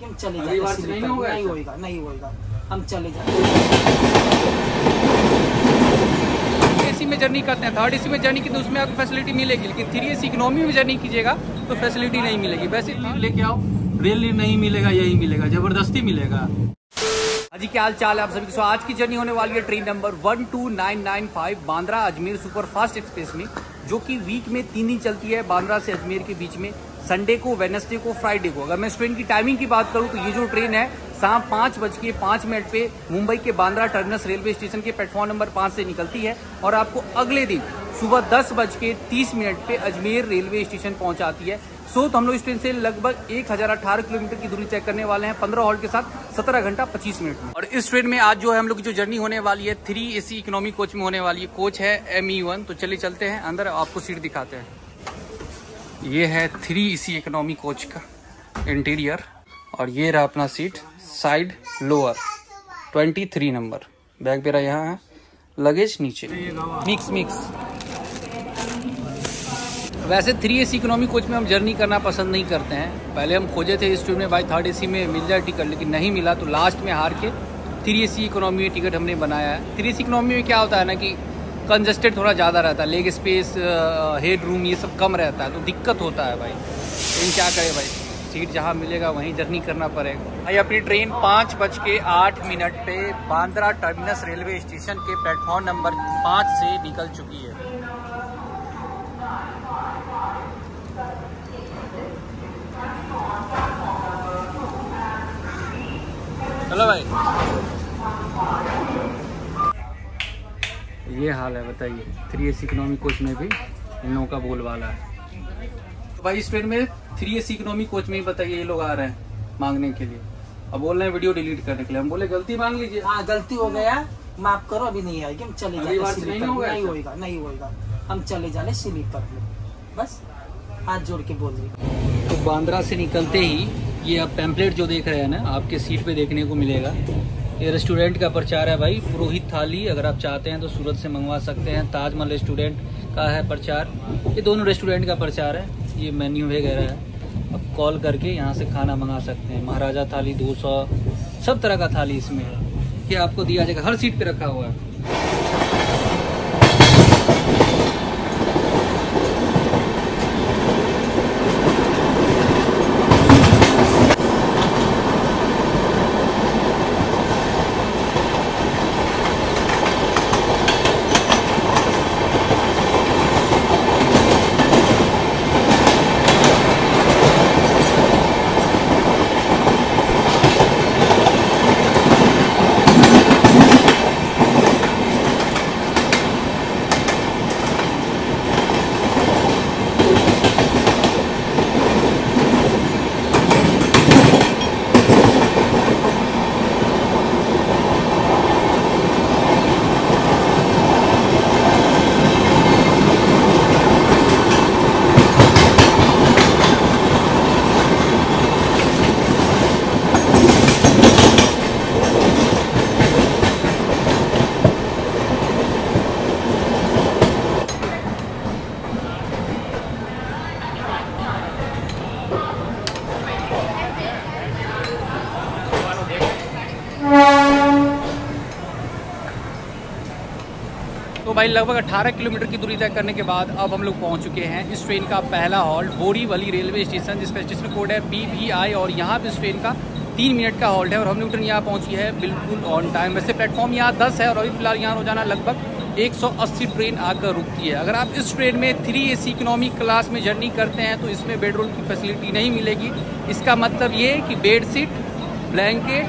हम चले जाएंगे। नहीं होगा, हम चले जाएंगे। एसी में जर्नी करते हैं, थर्ड एसी में जर्नी की तो उसमें आपको फैसिलिटी मिलेगी, लेकिन 3 एसी इकोनॉमी में जर्नी कीजिएगा तो फैसिलिटी नहीं मिलेगी। वैसे लेके आओ, रियली नहीं मिलेगा, यही मिलेगा, जबरदस्ती मिलेगा। जी क्या हाल चाल है आप सभी को। आज की जर्नी होने वाली है train number 12995 Bandra Ajmer superfast express में, जो कि वीक में 3 दिन चलती है बांद्रा से अजमेर के बीच में, संडे को, वेडनेसडे को, फ्राइडे को। अगर मैं इस ट्रेन की टाइमिंग की बात करूं तो ये जो ट्रेन है शाम 5:05 पे मुंबई के बांद्रा टर्मिनस रेलवे स्टेशन के प्लेटफॉर्म नंबर 5 से निकलती है और आपको अगले दिन सुबह 10:30 पे अजमेर रेलवे स्टेशन पहुंचाती है। तो हम लोग इस ट्रेन से लगभग 1018 किलोमीटर की दूरी तय करने वाले हैं 15 हॉल्ट के साथ 17 घंटा 25 मिनट में। और इस ट्रेन में आज जो है हम लोग की जो जर्नी होने वाली है 3 एसी इकोनॉमी कोच में होने वाली है। कोच है ME1। तो चलिए चलते हैं अंदर, आपको सीट दिखाते हैं। ये है 3 एसी इकोनॉमी कोच का इंटीरियर और ये रहा अपना seat side lower 23 number. Bag मेरा यहाँ है, लगेज नीचे, मिक्स। वैसे 3 एसी इकोनॉमी कोच में हम जर्नी करना पसंद नहीं करते हैं। पहले हम खोजे थे इस ट्रेन में भाई 3rd एसी में मिल जाए टिकट, लेकिन नहीं मिला, तो लास्ट में हार के 3 एसी इकोनॉमी में टिकट हमने बनाया है। 3 एसी इकोनॉमी में क्या होता है ना कि कंजस्टेड थोड़ा ज़्यादा रहता है, लेग स्पेस, हेड रूम ये सब कम रहता है, तो दिक्कत होता है भाई। लेकिन क्या करे भाई, सीट जहाँ मिलेगा वहीं जर्नी करना पड़ेगा भाई। अपनी ट्रेन 5:08 पे बांद्रा टर्मिनस रेलवे स्टेशन के प्लेटफॉर्म नंबर 5 से निकल चुकी है। चलो भाई, ये हाल है बताइए। 3 एसी इकोनॉमी कोच में भी इन लोगों का बोलबाला है। तो भाई इस ट्रेन में 3 एसी इकोनॉमी कोच में ही बताइए ये लोग आ रहे हैं मांगने के लिए। अब बोल रहे हैं वीडियो डिलीट करने के लिए। हम बोले गलती मांग लीजिए। हाँ गलती हो गया, माफ करो, अभी नहीं आएगी, हम चले जाएंगे। नहीं होगा, हम चले जाने स्लीपर में, बस हाथ जोड़ के बोल रही। तो बांद्रा से निकलते ही ये आप पैम्पलेट जो देख रहे हैं ना, आपके सीट पे देखने को मिलेगा। ये रेस्टोरेंट का प्रचार है भाई, पुरोहित थाली। अगर आप चाहते हैं तो सूरत से मंगवा सकते हैं। ताजमहल रेस्टोरेंट का है प्रचार, ये दोनों रेस्टोरेंट का प्रचार है। ये मेन्यू वगैरह है, आप कॉल करके यहाँ से खाना मंगा सकते हैं। महाराजा थाली, 200, सब तरह का थाली इसमें है, ये आपको दिया जाएगा, हर सीट पे रखा हुआ है। तो भाई लगभग 18 किलोमीटर की दूरी तय करने के बाद अब हम लोग पहुंच चुके हैं इस ट्रेन का पहला हॉल्ट बोरीवली रेलवे स्टेशन, जिसका स्टेशन कोड है PVI। और यहाँ पे इस ट्रेन का 3 मिनट का हॉल्ट है और हम लोग ट्रेन यहाँ पहुँची है बिल्कुल ऑन टाइम। वैसे प्लेटफॉर्म यहाँ 10 है और अभी फिलहाल यहाँ रोजाना लगभग 180 ट्रेन आकर रुकती है। अगर आप इस ट्रेन में 3 एसी इकोनॉमी क्लास में जर्नी करते हैं तो इसमें बेडरोल की फैसिलिटी नहीं मिलेगी। इसका मतलब ये है कि बेडशीट, ब्लैंकेट,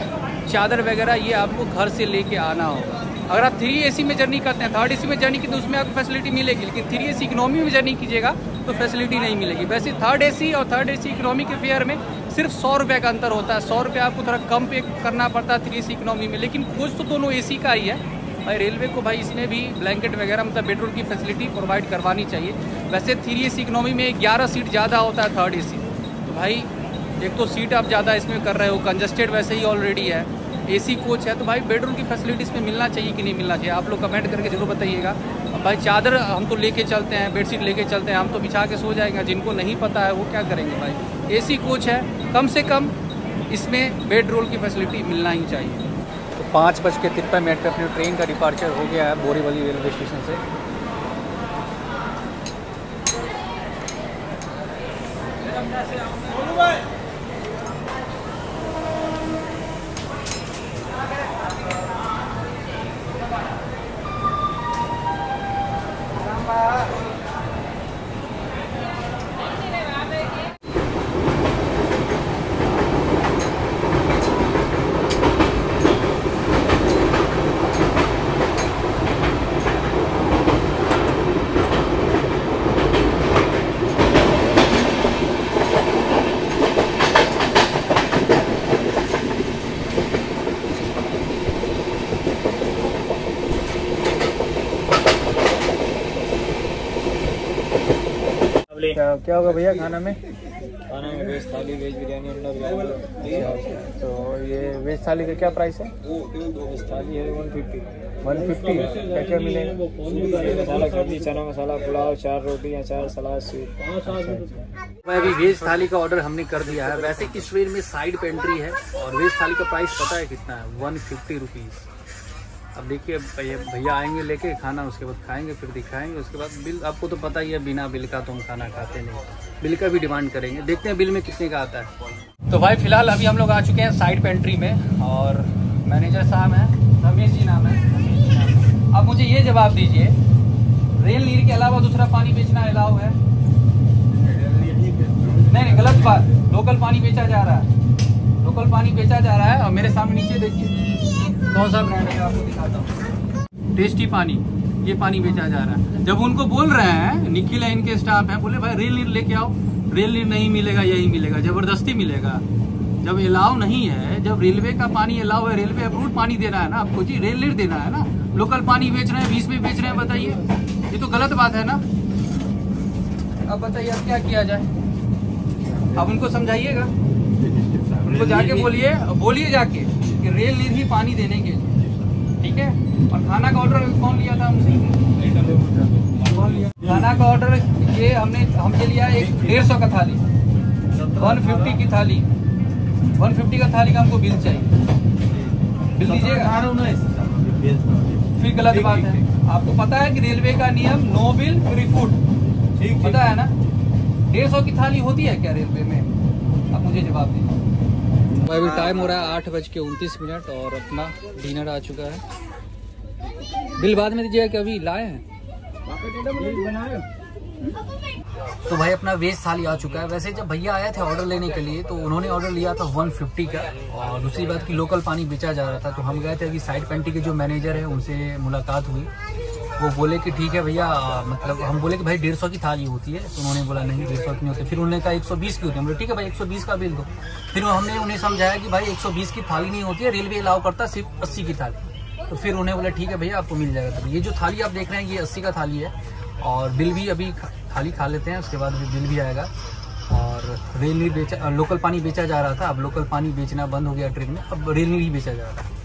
चादर वगैरह ये आपको घर से लेके आना होगा। अगर आप 3 एसी में जर्नी करते हैं, 3rd एसी में जर्नी की तो उसमें आपको फैसिलिटी मिलेगी, लेकिन 3 एसी इकोनॉमी में जर्नी कीजिएगा तो फैसिलिटी नहीं मिलेगी। वैसे 3rd एसी और 3rd एसी इकोनॉमी के फेयर में सिर्फ 100 रुपये का अंतर होता है। 100 रुपये आपको थोड़ा कम पे करना पड़ता है 3 एसी इकोनॉमी में, लेकिन कुछ तो दोनों एसी का ही है भाई। रेलवे को भाई इसमें भी ब्लैंकेट वगैरह मतलब बेडरोल की फैसिलिटी प्रोवाइड करवानी चाहिए। वैसे 3 एसी इकोनॉमी में 11 सीट ज़्यादा होता है 3rd एसी, तो भाई एक तो सीट आप ज़्यादा इसमें कर रहे हो, कंजस्टेड वैसे ही ऑलरेडी है, एसी कोच है, तो भाई बेडरूम की फैसिलिटी इसमें मिलना चाहिए कि नहीं मिलना चाहिए, आप लोग कमेंट करके जरूर बताइएगा। अब भाई चादर हम तो लेके चलते हैं, बेडशीट लेके चलते हैं, हम तो बिछा के सो जाएंगे, जिनको नहीं पता है वो क्या करेंगे भाई। एसी कोच है, कम से कम इसमें बेड रोल की फैसिलिटी मिलना ही चाहिए। तो 5:53 पे अपनी ट्रेन का डिपार्चर हो गया है बोरीवली रेलवे स्टेशन से। क्या होगा भैया खाना में? खाना में वेज थाली, वेज बिरयानी, अंडा बिरयानी। तो ये वेज थाली का क्या प्राइस है? वेज थाली है 150। 150 क्या क्या मिलेगा? मसाला सब्जी, चना मसाला, पुलाव, 4 रोटी, अचार, सलाद, स्वीट। मैं अभी वेज थाली का ऑर्डर हमने कर दिया है। वैसे इस ट्रेन में साइड पेंट्री है और वेज थाली का प्राइस पता है कितना है? 150 रुपीज़। अब देखिए भैया आएंगे लेके खाना, उसके बाद खाएंगे, फिर दिखाएंगे, उसके बाद बिल। आपको तो पता ही है बिना बिल का तो हम खाना खाते नहीं, बिल का भी डिमांड करेंगे। देखते हैं बिल में कितने का आता है। तो भाई फिलहाल अभी हम लोग आ चुके हैं साइड पेंट्री में और मैनेजर साहब हैं, रमेश जी नाम है। अब मुझे ये जवाब दीजिए, रेल नीर के अलावा दूसरा पानी बेचना अलाउ है? नहीं, गलत बात। लोकल पानी बेचा जा रहा है, लोकल पानी बेचा जा रहा है। और मेरे सामने नीचे देखिए कौन सा ब्रांड है, आपको दिखाता हूँ। टेस्टी पानी, ये पानी बेचा जा रहा है। जब उनको बोल रहे हैं, निखिल है इनके स्टाफ हैं, बोले भाई रेल नीर लेके आओ। रेल नीर नहीं मिलेगा, यही मिलेगा, जबरदस्ती मिलेगा। जब अलाउ नहीं है, जब रेलवे का पानी अलाउ है, रेलवे अप्रूव्ड पानी देना है ना आपको जी, रेल नीर देना है ना। लोकल पानी बेच रहे हैं, 20 में बेच रहे हैं, बताइए, ये तो गलत बात है ना। अब बताइए अब क्या किया जाए? अब उनको समझाइएगा, उनको जाके बोलिए जाके कि रेल नीर ही पानी देने के लिए, ठीक है। और खाना का ऑर्डर कौन लिया था हमसे? खाना का ऑर्डर ये हमसे लिया एक 150 का थाली, 150 की थाली, 150 का थाली का हमको बिल चाहिए। बिल दीजिएगा, फिर गलत बात है। आपको पता है कि रेलवे का नियम नो बिल फ्री फूड, पता है ना। 150 की थाली होती है क्या रेलवे में? अब मुझे जवाब दीजिए। अभी टाइम हो रहा है 8:29 और अपना डिनर आ चुका है। बिल बाद में दीजिएगा कि अभी लाए हैं? तो भाई अपना वेज थाली आ चुका है। वैसे जब भैया आए थे ऑर्डर लेने के लिए तो उन्होंने ऑर्डर लिया था 150 का। और दूसरी बात की लोकल पानी बेचा जा रहा था, तो हम गए थे अभी साइड पेंट्री के जो मैनेजर है उनसे मुलाकात हुई। वो बोले कि ठीक है भैया, मतलब हम बोले कि भाई 150 की थाली होती है, तो उन्होंने बोला नहीं 150 की नहीं होती। फिर उन्होंने कहा 120 की होती है। बोले ठीक है भाई 120 का बिल दो। फिर हमने उन्हें समझाया कि भाई 120 की थाली नहीं होती है, रेलवे अलाउ करता है सिर्फ 80 की थाली। तो फिर उन्हें बोला ठीक है भैया आपको मिल जाएगा। तो ये जो थाली आप देख रहे हैं ये 80 का थाली है और बिल भी अभी थाली खा लेते हैं, उसके बाद बिल भी आएगा। और रेल नीर बेचा, लोकल पानी बेचा जा रहा था, अब लोकल पानी बेचना बंद हो गया ट्रेन में, अब रेल नीर ही बेचा जा रहा है।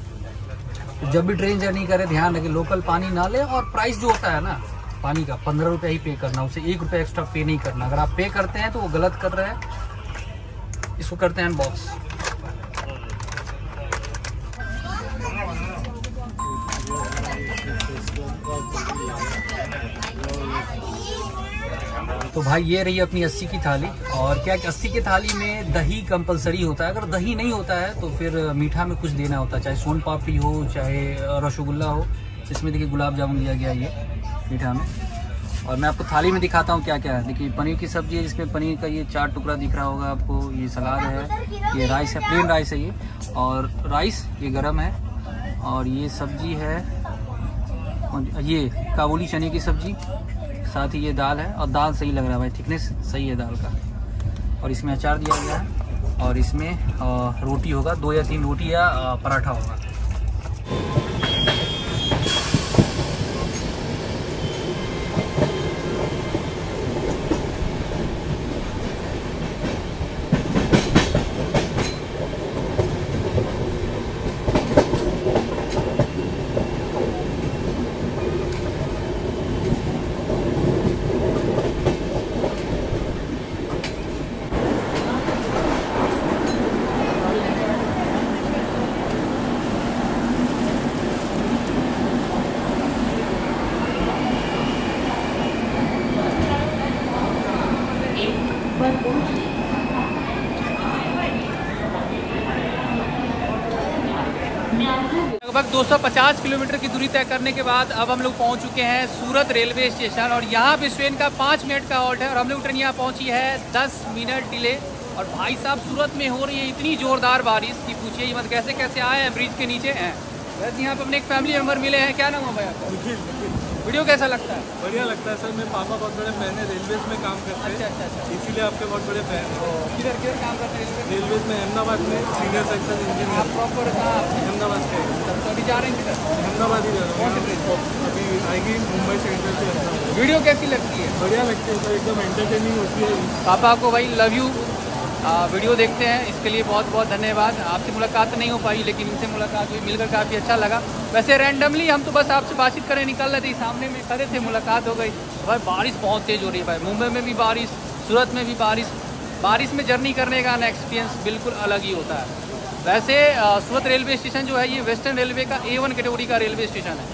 तो जब भी ट्रेन जर्नी करे ध्यान रखें लोकल पानी ना ले। और प्राइस जो होता है ना पानी का 15 रुपये ही पे करना, उसे 1 रुपये एक्स्ट्रा पे नहीं करना। अगर आप पे करते हैं तो वो गलत कर रहे हैं। इसको करते हैं अनबॉक्स। तो भाई ये रही अपनी 80 की थाली। और क्या 80 की थाली में दही कंपलसरी होता है, अगर दही नहीं होता है तो फिर मीठा में कुछ देना होता है, चाहे सोन पापड़ी हो चाहे रसगुल्ला हो। इसमें देखिए गुलाब जामुन दिया गया ये मीठा में। और मैं आपको थाली में दिखाता हूँ क्या क्या है। देखिए पनीर की सब्जी है, जिसमें पनीर का ये 4 टुकड़ा दिख रहा होगा आपको। ये सलाद है, ये राइस है, प्लेन राइस है ये। और राइस ये गरम है। और ये सब्जी है, ये काबुली चने की सब्जी, साथ ही ये दाल है। और दाल सही लग रहा है भाई, थिकनेस सही है दाल का। और इसमें अचार दिया गया है। और इसमें रोटी होगा, 2 या 3 रोटी या पराठा होगा। लगभग 250 किलोमीटर की दूरी तय करने के बाद अब हम लोग पहुंच चुके हैं सूरत रेलवे स्टेशन और यहाँ पे इस ट्रेन का 5 मिनट का हॉल्ट है और हम लोग ट्रेन यहाँ पहुंची है 10 मिनट डिले। और भाई साहब सूरत में हो रही है इतनी ज़ोरदार बारिश कि पूछिए ही मत, कैसे कैसे आए हैं ब्रिज के नीचे हैं। वैसे यहाँ पे अपने एक फैमिली मेम्बर मिले हैं, क्या नाम है भाई आपका? वीडियो कैसा लगता है? बढ़िया लगता है सर, मेरे पापा बहुत बड़े फैन है, रेलवेज में काम करते हैं। अच्छा। इसीलिए आपके बहुत बड़े फैन है। किधर किधर काम करते हैं? रेलवेज में अहमदाबाद में सीनियर सेक्शन इंजीनियर। आप प्रॉपर कहाँ? अहमदाबाद से। तो अभी जा रहे हैं किधर? अहमदाबाद ही जा रहा हूँ। अभी आएगी मुंबई सेंट्रल से अहमदाबाद। वीडियो कैसी लगती है? बढ़िया लगती है सर, एकदम एंटरटेनिंग होती है। पापा को भाई लव यू। वीडियो देखते हैं, इसके लिए बहुत बहुत धन्यवाद। आपसे मुलाकात तो नहीं हो पाई लेकिन इनसे मुलाकात हुई, मिलकर काफ़ी अच्छा लगा। वैसे रैंडमली हम तो बस आपसे बातचीत करें निकल रहे थे, सामने में खड़े थे, मुलाकात हो गई। भाई बारिश बहुत तेज़ हो रही है भाई, मुंबई में भी बारिश, सूरत में भी बारिश। बारिश में जर्नी करने का ना एक्सपीरियंस बिल्कुल अलग ही होता है। वैसे सूरत रेलवे स्टेशन जो है ये वेस्टर्न रेलवे का A1 कैटेगरी का रेलवे स्टेशन है।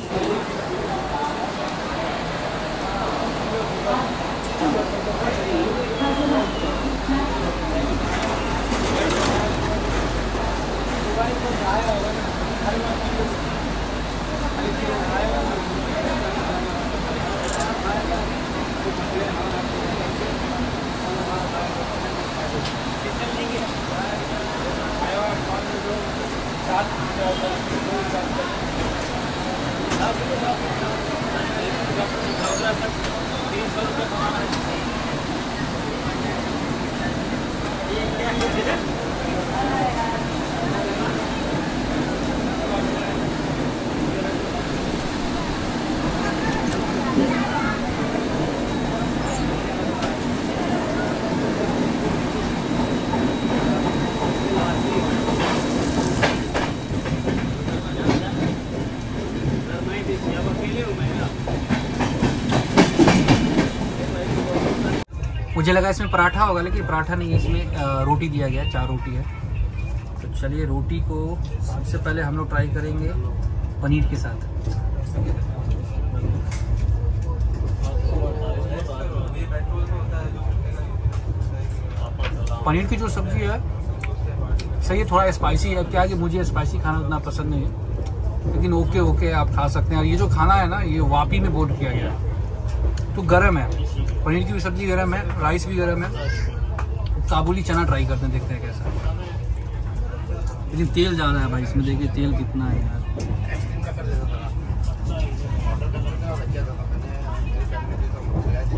मुझे लगा इसमें पराठा होगा लेकिन पराठा नहीं है, इसमें रोटी दिया गया है, 4 रोटी है। तो चलिए रोटी को सबसे पहले हम लोग ट्राई करेंगे पनीर के साथ। पनीर की जो सब्जी है सही है, थोड़ा स्पाइसी है। क्या है कि मुझे स्पाइसी खाना उतना पसंद नहीं है, लेकिन ओके आप खा सकते हैं। और ये जो खाना है ना ये वापी में बोर्ड किया गया है, तो गर्म है। पनीर की भी सब्जी गर्म है, राइस भी गर्म है। काबुली चना ट्राई करते हैं, देखते हैं कैसा। लेकिन तेल ज़्यादा है भाई इसमें, देखिए तेल कितना है यार।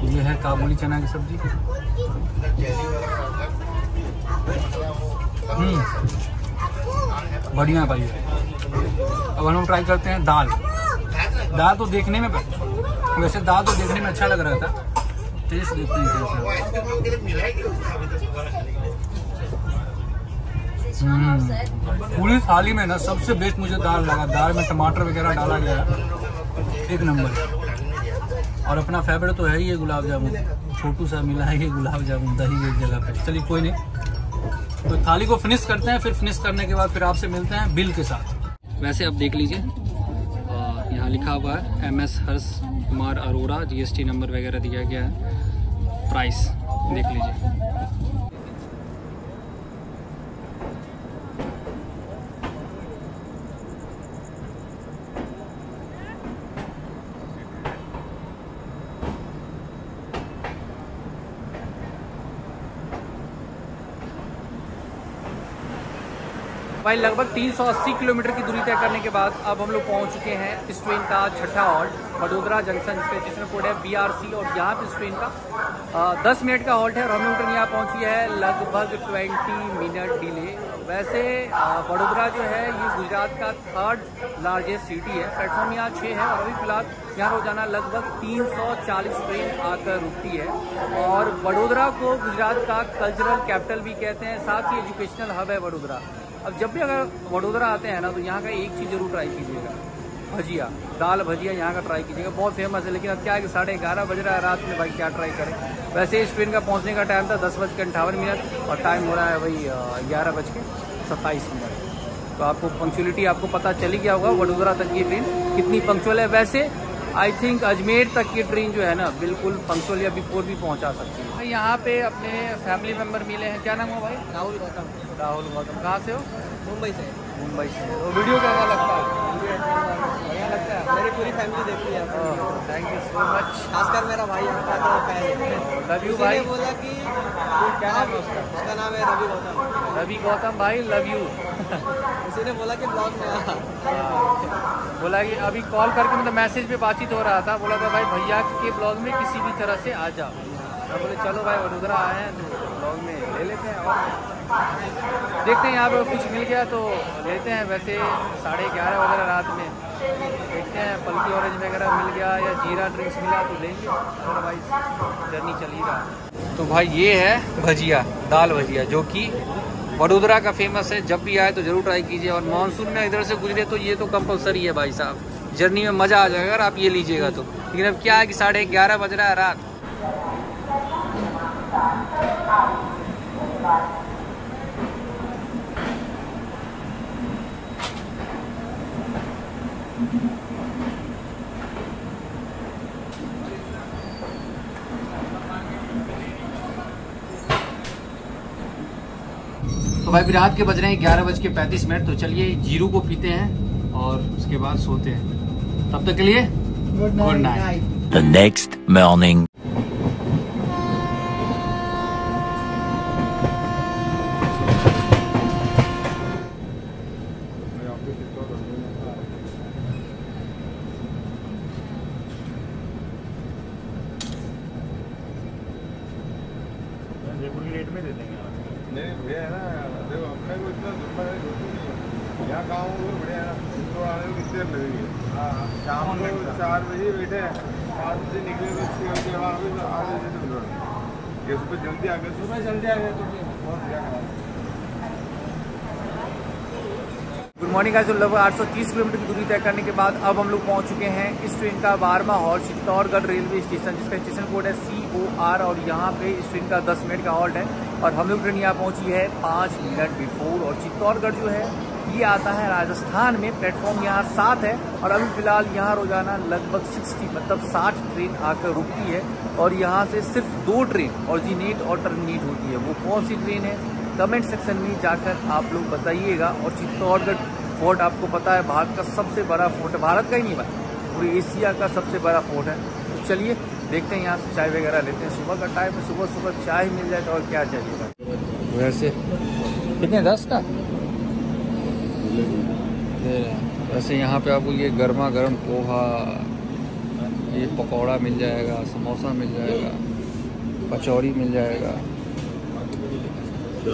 ये है काबुली चना की सब्जी। बढ़िया है भाई। अब हम लोग ट्राई करते हैं दाल। दाल तो देखने में, वैसे दाल तो देखने में अच्छा लग रहा था, टेस्ट देखते हैं कैसा। पूरी थाली में ना सबसे बेस्ट मुझे दाल लगा। दाल में टमाटर वगैरह डाला गया, 1 नंबर। और अपना फेवरेट तो है ही ये गुलाब जामुन, छोटू सा मिला है ये गुलाब जामुन दही एक जगह पे। चलिए कोई नहीं, तो थाली को फिनिश करते हैं, फिर फिनिश करने के बाद फिर आपसे मिलते हैं बिल के साथ। वैसे आप देख लीजिए यहाँ लिखा हुआ है MS Harsh Kumar Arora, GST number वगैरह दिया गया है। प्राइस देख लीजिए। भाई लगभग 380 किलोमीटर की दूरी तय करने के बाद अब हम लोग पहुंच चुके हैं इस ट्रेन का 6ठा हॉल्ट वडोदरा जंक्शन, जिसका स्टेशन कोड है BRC। और यहाँ पे इस ट्रेन का 10 मिनट का हॉल्ट है और हम लोग ट्रेन यहाँ पहुँची है लगभग 20 मिनट डिले। वैसे वडोदरा जो है ये गुजरात का 3rd लार्जेस्ट सिटी है। प्लेटफॉर्म यहाँ 6 है और अभी फिलहाल यहाँ रोजाना लगभग 340 ट्रेन आकर रुकती है। और वडोदरा को गुजरात का कल्चरल कैपिटल भी कहते हैं, साथ ही एजुकेशनल हब है वडोदरा। अब जब भी अगर वडोदरा आते हैं ना तो यहाँ का एक चीज़ जरूर ट्राई कीजिएगा, भजिया, दाल भजिया यहाँ का ट्राई कीजिएगा, बहुत फेमस है। लेकिन अब क्या है कि 11:30 बज रहा है रात में, भाई क्या ट्राई करें। वैसे इस ट्रेन का पहुँचने का टाइम था 10:58 और टाइम हो रहा है वही 11:27। तो आपको पंक्चुअलिटी आपको पता चल ही गया होगा वडोदरा तक ये ट्रेन कितनी पंक्चुअल है। वैसे आई थिंक अजमेर तक की ट्रेन जो है ना बिल्कुल पंक्चुअल या बिफोर भी पहुंचा सकती है। यहाँ पे अपने फैमिली मेंबर मिले हैं। क्या नाम हुआ भाई? राहुल गौतम। राहुल गौतम। कहाँ से हो? मुंबई से। मुंबई से। तो वीडियो कैसा लगता है? बढ़िया लगता है। मेरी पूरी फैमिली देखती है। Thank you so much. खासकर मेरा भाई आपका तो फैन है। लव यू भाई। बोला कि क्या नाम है उसका? उसका नाम है रवि गौतम। रवि गौतम भाई लव यू। उसी ने बोला कि ब्लॉग में आ। बोला कि अभी कॉल करके मतलब मैसेज पे बातचीत हो रहा था, बोला था भाई भैया के ब्लॉग में किसी भी तरह से आ जाओ। मैं बोले चलो भाई वडोदरा आए हैं तो ब्लॉग में ले लेते हैं और देखते हैं यहाँ पे कुछ मिल गया तो लेते हैं। वैसे 11:30 वगैरह रात में देखते हैं, पल्की ऑरेंज वगैरह मिल गया या जीरा ड्रिंक्स मिला तो लेंगे, अदरवाइज जर्नी चल ही रहा। तो भाई ये है भजिया, दाल भजिया, जो कि वडोदरा का फेमस है। जब भी आए तो ज़रूर ट्राई कीजिए। और मानसून में इधर से गुजरे तो ये तो कंपलसरी है भाई साहब, जर्नी में मज़ा आ जाएगा अगर आप ये लीजिएगा तो। लेकिन अब क्या है कि 11:30 बज रहा है रात। तो भाई भी रात के बज रहे हैं 11:35। तो चलिए जीरू को पीते हैं और उसके बाद सोते हैं। तब तक के लिए good night. The next morning. नहीं बढ़िया है ना, देखो अपने को इतना दुर्बल है यहाँ गाँव में बढ़िया है ना। तो आने में कितनी देर लगेगी? शाम को 4 बजे बैठे 5 बजे निकले तो 6 बजे वहाँ भी तो आधे बजे तक ये सुबह जल्दी आ गए। सुबह जल्दी आ गए तो बहुत क्या। Good morning guys. लगभग 830 किलोमीटर की दूरी तय करने के बाद अब हम लोग पहुंच चुके हैं इस ट्रेन का 12वां हॉल्ट चित्तौड़गढ़ रेलवे स्टेशन, जिसका स्टेशन कोड है COR। और यहाँ पे इस ट्रेन का 10 मिनट का हॉल्ट है और हम लोग ट्रेन यहाँ पहुंची है 5 मिनट बिफोर। और चित्तौड़गढ़ जो है ये आता है राजस्थान में, प्लेटफॉर्म यहाँ 7 है। और अभी फिलहाल यहाँ रोजाना लगभग 60 मतलब 60 ट्रेन आकर रुकती है। और यहाँ से सिर्फ 2 ट्रेन ऑरिजिनेट और टर्मिनेट होती है। वो कौन सी ट्रेन है कमेंट सेक्शन में जाकर आप लोग बताइएगा। और चित्तौड़गढ़ फोर्ट आपको पता है भारत का सबसे बड़ा फोर्ट है, भारत का ही नहीं भाई पूरी एशिया का सबसे बड़ा फोर्ट है। तो चलिए देखते हैं, यहाँ से चाय वगैरह लेते हैं। सुबह का टाइम है, सुबह सुबह चाय मिल जाए तो और क्या चाहिए। वैसे कितने 10 का वैसे यहाँ पे आपको ये गर्मा गर्म पोहा, ये पकौड़ा मिल जाएगा, समोसा मिल जाएगा, कचौड़ी मिल जाएगा। तो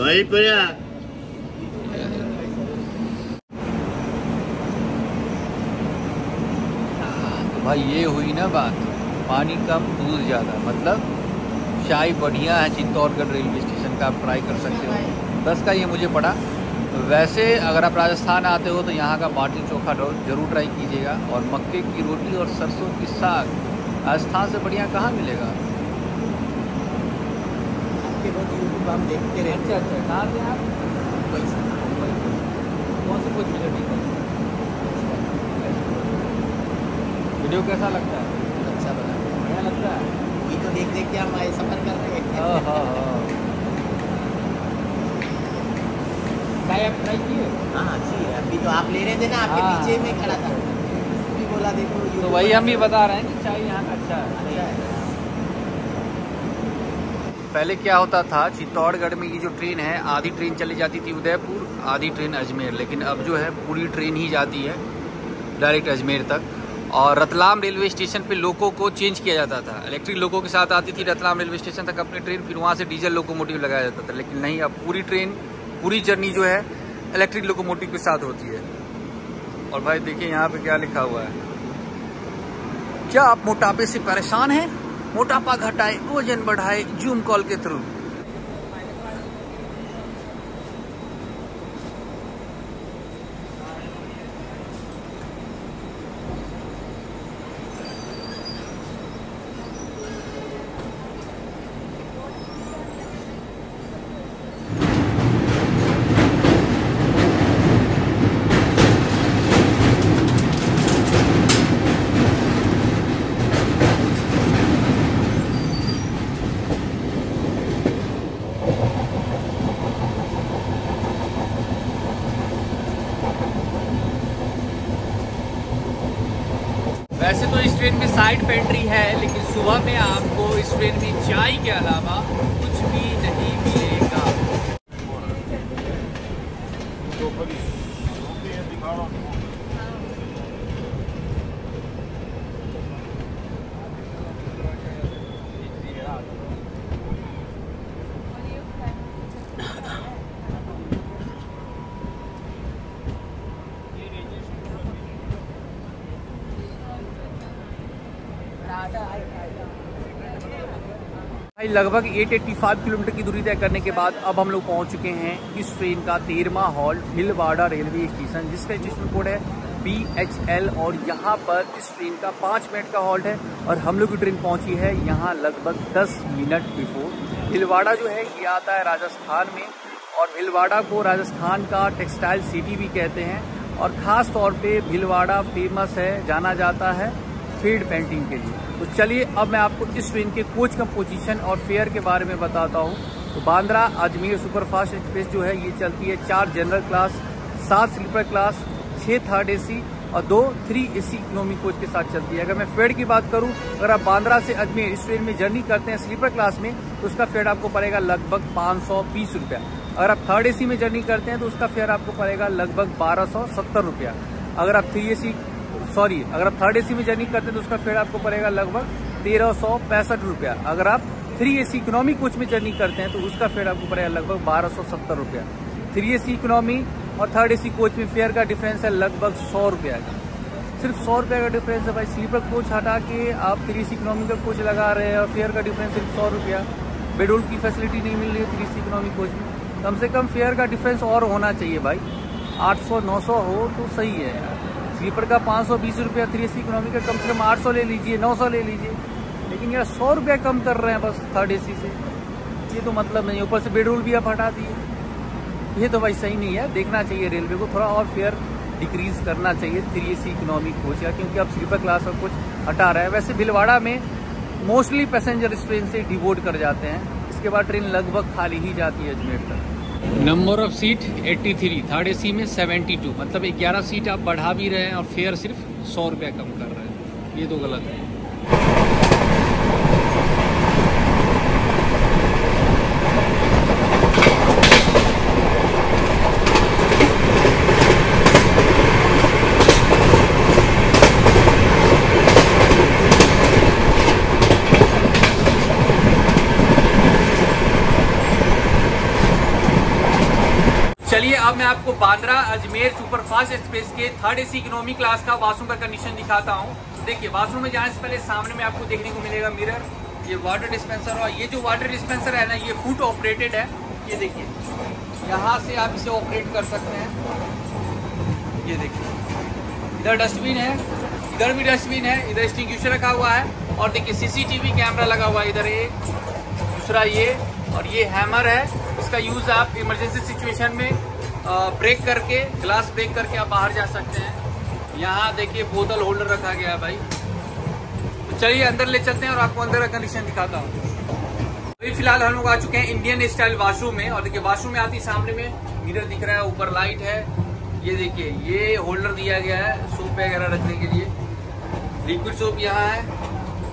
भाई ये हुई ना बात, पानी कम दूध ज़्यादा, मतलब चाय बढ़िया है चित्तौड़गढ़ रेलवे स्टेशन का, आप ट्राई कर सकते हो। 10 का ये मुझे पड़ा। वैसे अगर आप राजस्थान आते हो तो यहाँ का बाटी चोखा जरूर ट्राई कीजिएगा। और मक्के की रोटी और सरसों की साग राजस्थान से बढ़िया कहाँ मिलेगा। आपके बहुत यूट्यूब हम देखते रहते हैं। अच्छा, कहाँ से आप? कौन सी कुछ वीडियो कैसा लगता है? अच्छा बना, बढ़िया लगता है। ये तो देख देख के हम सफर कर रहे हैं। हाँ। चाय आप ट्राई किए? हाँ अच्छी है। अभी तो आप ले रहे थे ना, आपके हाँ। पीछे में खड़ा था, भी बोला देखो। तो वही हम भी बता रहे हैं कि चाय यहाँ का अच्छा है। पहले क्या होता था, चित्तौड़गढ़ में ये जो ट्रेन है, आधी ट्रेन चली जाती थी उदयपुर, आधी ट्रेन अजमेर। लेकिन अब जो है पूरी ट्रेन ही जाती है डायरेक्ट अजमेर तक। और रतलाम रेलवे स्टेशन पे लोको को चेंज किया जाता था, इलेक्ट्रिक लोको के साथ आती थी रतलाम रेलवे स्टेशन तक अपनी ट्रेन, फिर वहाँ से डीजल लोकोमोटिव लगाया जाता था। लेकिन नहीं, अब पूरी ट्रेन पूरी जर्नी जो है इलेक्ट्रिक लोकोमोटिव के साथ होती है। और भाई देखिए यहाँ पे क्या लिखा हुआ है, क्या आप मोटापे से परेशान हैं? मोटापा घटाए, वजन बढ़ाए जूम कॉल के थ्रू। वैसे तो इस ट्रेन में साइड पेंट्री है, लेकिन सुबह में आपको इस ट्रेन में चाय के अलावा कुछ भी नहीं मिलेगा। भाई लगभग 885 किलोमीटर की दूरी तय करने के बाद अब हम लोग पहुंच चुके हैं इस ट्रेन का 13वां हॉल्ट भीलवाड़ा रेलवे स्टेशन, जिसका स्टेशन कोड है BHL। और यहाँ पर इस ट्रेन का 5 मिनट का हॉल्ट है और हम लोग की ट्रेन पहुंची है यहाँ लगभग 10 मिनट बिफोर। भीलवाड़ा जो है ये आता है राजस्थान में, और भीलवाड़ा को राजस्थान का टेक्सटाइल सिटी भी कहते हैं। और ख़ास तौर पे भीलवाड़ा फेमस है, जाना जाता है फेड पेंटिंग के लिए। तो चलिए अब मैं आपको इस ट्रेन के कोच का पोजीशन और फेयर के बारे में बताता हूँ। तो बांद्रा अजमेर सुपरफास्ट एक्सप्रेस जो है ये चलती है 4 general class, 7 sleeper class, 6 third AC और 2 3 AC इकोनॉमी कोच के साथ चलती है। अगर मैं फेयर की बात करूँ, अगर आप बांद्रा से अजमेर इस ट्रेन में जर्नी करते हैं स्लीपर क्लास में, तो उसका फेयर आपको पड़ेगा लगभग 520 रुपया। अगर आप थर्ड AC में जर्नी करते हैं तो उसका फेयर आपको पड़ेगा लगभग 1270 रुपया। अगर आप अगर आप थर्ड AC में जर्नी करते हैं तो उसका फेयर आपको पड़ेगा लगभग 1365 रुपया। अगर आप 3 AC इकोनॉमी कोच में जर्नी करते हैं तो उसका फेयर आपको पड़ेगा लगभग 1270 रुपया। 3 AC इकोनॉमी और थर्ड AC कोच में फेयर का डिफरेंस है लगभग 100 रुपया का, सिर्फ 100 रुपया का डिफरेंस है भाई। स्लीपर कोच हटा के आप 3 AC इकोनॉमी का कोच लगा रहे हैं और फेयर का डिफरेंस सिर्फ 100 रुपया। बेडरोल की फैसिलिटी नहीं मिल रही है 3 AC इकोनॉमी कोच में। कम से कम फेयर का डिफरेंस और होना चाहिए भाई, 800-900 हो तो सही है यार। स्लीपर का 520 रुपया, 3 AC इकोनॉमी का कम से कम 800 ले लीजिए, 900 ले लीजिए, लेकिन यार 100 रुपया कम कर रहे हैं बस थर्ड AC से। ये तो मतलब नहीं, ऊपर से बेडरोल भी आप हटा दिए, ये तो भाई सही नहीं है। देखना चाहिए रेलवे को थोड़ा और फेयर डिक्रीज करना चाहिए 3 AC इकोनॉमी कोच का, क्योंकि अब स्लीपर क्लास और कुछ हटा रहा है। वैसे भीलवाड़ा में मोस्टली पैसेंजर इस ट्रेन से डिवोट कर जाते हैं, इसके बाद ट्रेन लगभग खाली ही जाती है अजमेर तक। Number of seat 83, third AC में 72, मतलब 11 सीट आप बढ़ा भी रहे हैं और फेयर सिर्फ 100 रुपया कम कर रहे हैं, ये तो गलत है। चलिए अब मैं आपको बांद्रा अजमेर सुपरफास्ट एक्सप्रेस के थर्ड AC इकोनॉमी क्लास का वॉशरूम का कंडीशन दिखाता हूँ। देखिए वॉशरूम में जाने से पहले सामने में आपको देखने को मिलेगा मिरर, ये वाटर डिस्पेंसर, और ये जो वाटर डिस्पेंसर है ना ये फुट ऑपरेटेड है। ये देखिए यहाँ से आप इसे ऑपरेट कर सकते हैं। ये देखिए इधर डस्टबिन है, इधर भी डस्टबिन है, इधर एक्सटिंग्विशर रखा हुआ है, और देखिए CCTV कैमरा लगा हुआ है इधर एक, दूसरा ये, और ये हैमर है। इसका यूज आप इमरजेंसी सिचुएशन में ब्रेक करके, ग्लास ब्रेक करके आप बाहर जा सकते हैं। यहाँ देखिए बोतल होल्डर रखा गया है भाई। तो चलिए अंदर ले चलते हैं और आपको अंदर का कंडीशन दिखाता हूँ। अभी फिलहाल हम लोग आ चुके हैं इंडियन स्टाइल वॉशरूम में, और देखिए वॉशरूम में आती सामने में मिरर दिख रहा है, ऊपर लाइट है। ये देखिए ये होल्डर दिया गया है सोप वगैरह रखने के लिए, लिक्विड सोप यहाँ है।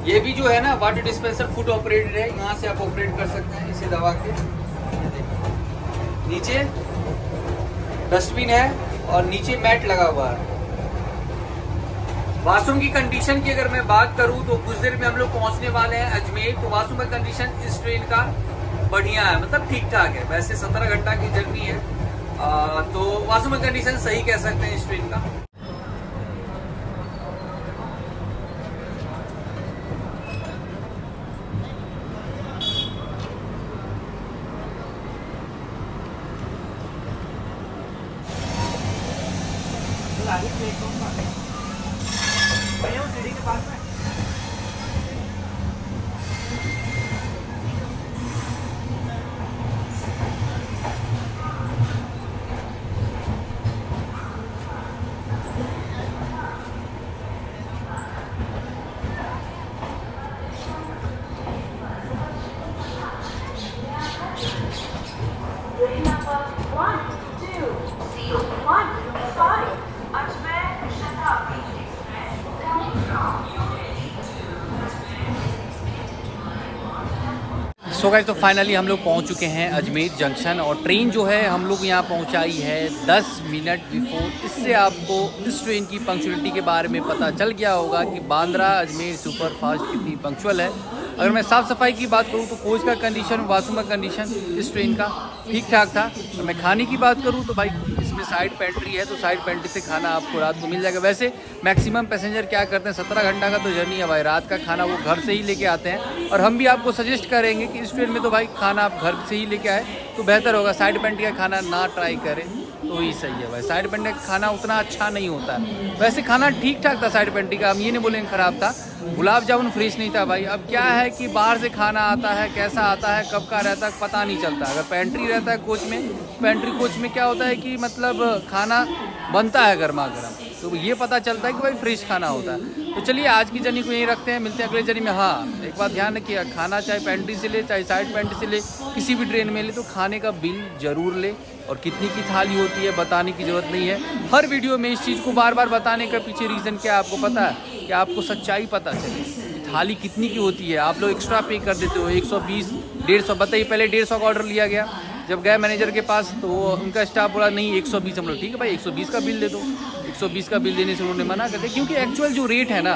ये भी जो है ना वाटर डिस्पेंसर फुट ऑपरेटेड है, यहाँ से आप ऑपरेट कर सकते हैं इसे दबा के। नीचे डस्टबिन है और नीचे मैट लगा हुआ है। वॉशरूम की कंडीशन की अगर मैं बात करूं तो कुछ देर में हम लोग पहुंचने वाले हैं अजमेर। तो वॉशरूम का कंडीशन इस ट्रेन का बढ़िया है, मतलब ठीक ठाक है। वैसे 17 घंटा की जर्नी है, तो वॉशरूम का कंडीशन सही कह सकते हैं इस ट्रेन का। सीढ़ी के पास में Ajmer Shatabdi Express coming from so guys, तो फाइनली हम लोग पहुंच चुके हैं अजमेर जंक्शन और ट्रेन जो है हम लोग यहाँ पहुंचाई है 10 मिनट बिफोर। इससे आपको इस ट्रेन की पंक्चुअलिटी के बारे में पता चल गया होगा कि बांद्रा अजमेर सुपरफास्ट कितनी पंक्चुअल है। अगर मैं साफ़ सफाई की बात करूँ तो कोच का कंडीशन, वाशरूम का कंडीशन इस ट्रेन का ठीक ठाक था। और मैं खाने की बात करूँ तो भाई इसमें साइड पेंट्री है, तो साइड पेंट्री से खाना आपको रात को मिल जाएगा। वैसे मैक्सिमम पैसेंजर क्या करते हैं, 17 घंटा का तो जर्नी है भाई, रात का खाना वो घर से ही लेके आते हैं। और हम भी आपको सजेस्ट करेंगे कि इस ट्रेन में तो भाई खाना आप घर से ही लेके आए तो बेहतर होगा। साइड पेंट्री का खाना ना ट्राई करें तो ही सही है भाई। साइड पेंट्री का खाना उतना अच्छा नहीं होता है। वैसे खाना ठीक ठाक था साइड पेंट्री का, हम ये नहीं बोलेंगे ख़राब था। गुलाब जामुन फ्रेश नहीं था भाई। अब क्या है कि बाहर से खाना आता है, कैसा आता है, कब का रहता है, पता नहीं चलता। अगर पेंट्री रहता है कोच में, पेंट्री कोच में क्या होता है कि मतलब खाना बनता है गर्मा गर्म, तो ये पता चलता है कि भाई फ्रेश खाना होता है। तो चलिए आज की जर्नी को यहीं रखते हैं, मिलते हैं अगले जर्नी में। हाँ, एक बात ध्यान रखिए, खाना चाहे पेंट्री से ले चाहे साइड पेंट्री से ले, किसी भी ट्रेन में ले तो खाने का बिल जरूर ले। और कितनी की थाली होती है बताने की ज़रूरत नहीं है। हर वीडियो में इस चीज़ को बार बार बताने का पीछे रीज़न क्या है आपको पता है, कि आपको सच्चाई पता चले थाली कितनी की होती है। आप लोग एक्स्ट्रा पे कर देते हो, 120, 150 बताइए। पहले 150 का ऑर्डर लिया गया, जब गए मैनेजर के पास तो उनका स्टाफ बोला नहीं 120। हम लोग ठीक है भाई 120 का बिल दे दो। 120 का बिल देने से उन्होंने मना कर दिया, क्योंकि एक्चुअल जो रेट है ना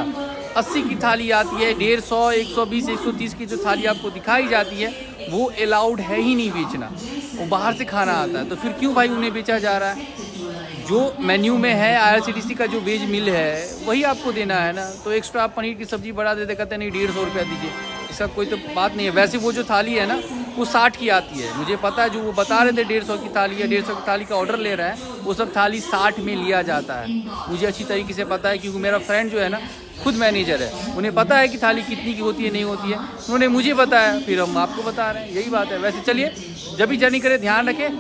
80 की थाली आती है, 150, 120, 130 की जो थाली आपको दिखाई जाती है वो अलाउड है ही नहीं बेचना, वो बाहर से खाना आता है। तो फिर क्यों भाई उन्हें बेचा जा रहा है? जो मेन्यू में है IRCTC का जो वेज मिल है वही आपको देना है ना। तो एक्स्ट्रा आप पनीर की सब्जी बढ़ा देते, कहते नहीं 150 रुपया दीजिए, इसका कोई तो बात नहीं है। वैसे वो जो थाली है ना वो 60 की आती है, मुझे पता है। जो वो बता रहे थे 150 की थाली है, 150 की थाली का ऑर्डर ले रहा है, वो सब थाली 60 में लिया जाता है। मुझे अच्छी तरीके से पता है, क्योंकि मेरा फ्रेंड जो है ना खुद मैनेजर है, उन्हें पता है कि थाली कितनी की होती है नहीं होती है, उन्होंने मुझे बताया, फिर हम आपको बता रहे हैं, यही बात है। वैसे चलिए, जब भी जर्नी करें ध्यान रखें,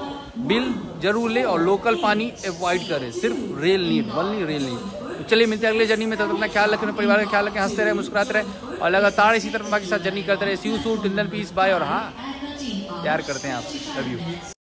बिल जरूर ले और लोकल पानी अवॉइड करें, सिर्फ रेल नहीं, रेल नहीं। तो चलिए मिलते हैं अगले जर्नी में। तब अपना ख्याल रखें, परिवार का ख्याल रखें, हंसते रहे, मुस्कुराते रहे और लगातार इसी तरह के साथ जर्नी करते रहे। See you soon, till then, peace, bye. और हाँ, प्यार करते हैं आप, लव यू।